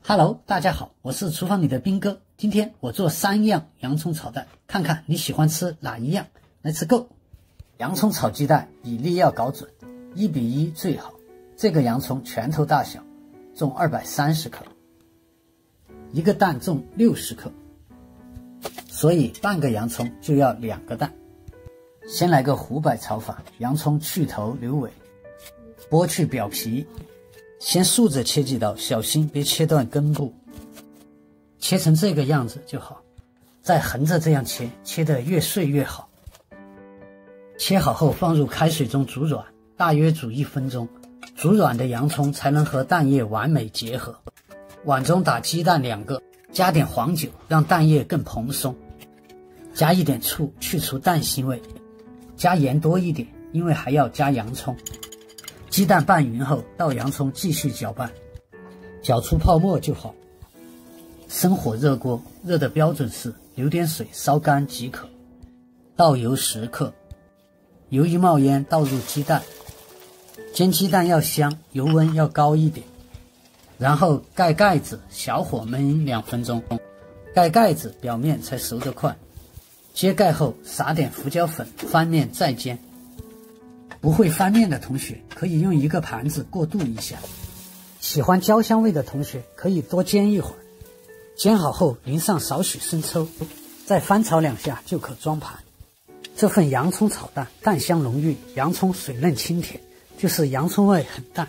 Hello， 大家好，我是厨房里的兵哥。今天我做3样洋葱炒蛋，看看你喜欢吃哪一样。Let's go！ 洋葱炒鸡蛋比例要搞准，1:1最好。这个洋葱拳头大小，重230克，一个蛋重60克，所以半个洋葱就要2个蛋。先来个湖白炒法，洋葱去头留尾，剥去表皮。先竖着切几刀，小心别切断根部，切成这个样子就好。再横着这样切，切得越碎越好。切好后放入开水中煮软，大约煮1分钟，煮软的洋葱才能和蛋液完美结合。碗中打鸡蛋2个，加点黄酒，让蛋液更蓬松，加一点醋去除蛋腥味，加盐多一点，因为还要加洋葱。鸡蛋拌匀后，倒洋葱继续搅拌，搅出泡沫就好。生火热锅，热的标准是留点水烧干即可。倒油10克，油一冒烟倒入鸡蛋，煎鸡蛋要香，油温要高一点，然后盖盖子，小火焖2分钟，盖盖子表面才熟得快。揭盖后撒点胡椒粉，翻面再煎。不会翻面的同学可以用一个盘子过渡一下，喜欢焦香味的同学可以多煎一会儿。煎好后淋上少许生抽，再翻炒2下就可装盘。这份洋葱炒蛋蛋香浓郁，洋葱水嫩清甜，就是洋葱味很淡。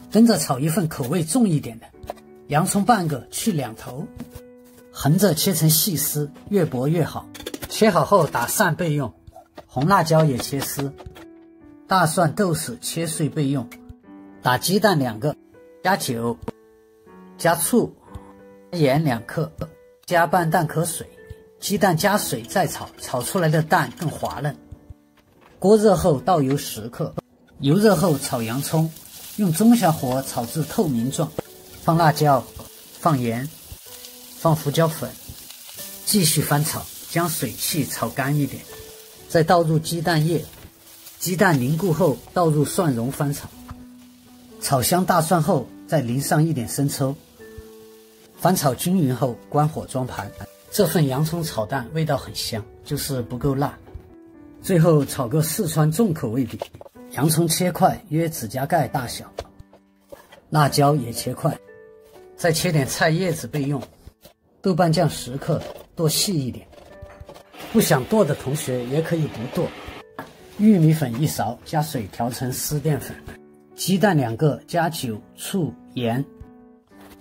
跟着炒一份口味重一点的，洋葱半个去2头，横着切成细丝，越薄越好。切好后打散备用，红辣椒也切丝。大蒜、豆豉切碎备用。打鸡蛋2个，加酒，加醋，盐2克，加半蛋壳水。鸡蛋加水再炒，炒出来的蛋更滑嫩。锅热后倒油10克，油热后炒洋葱，用中小火炒至透明状。放辣椒，放盐，放胡椒粉，继续翻炒，将水汽炒干一点，再倒入鸡蛋液。鸡蛋凝固后倒入蒜蓉翻炒，炒香大蒜后再淋上一点生抽，翻炒均匀后关火装盘。这份洋葱炒蛋味道很香，就是不够辣。最后炒个四川重口味底，洋葱切块约指甲盖大小，辣椒也切块，再切点菜叶子备用。豆瓣酱10克，剁细一点，不想剁的同学也可以不剁。玉米粉1勺，加水调成丝淀粉。鸡蛋2个，加酒、醋、盐，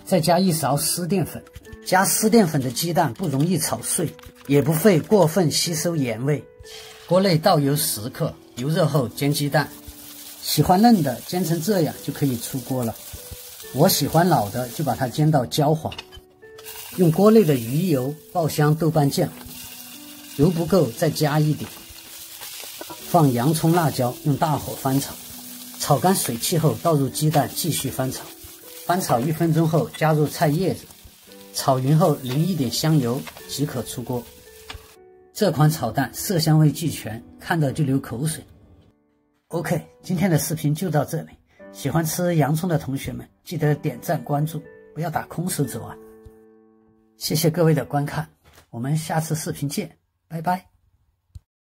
再加1勺丝淀粉。加丝淀粉的鸡蛋不容易炒碎，也不会过分吸收盐味。锅内倒油10克，油热后煎鸡蛋。喜欢嫩的煎成这样就可以出锅了，我喜欢老的就把它煎到焦黄。用锅内的鱼油爆香豆瓣酱，油不够再加一点。放洋葱、辣椒，用大火翻炒，炒干水汽后倒入鸡蛋，继续翻炒。翻炒1分钟后加入菜叶子，炒匀后淋一点香油即可出锅。这款炒蛋色香味俱全，看到就流口水。OK， 今天的视频就到这里。喜欢吃洋葱的同学们记得点赞关注，不要打空手走啊！谢谢各位的观看，我们下次视频见，拜拜。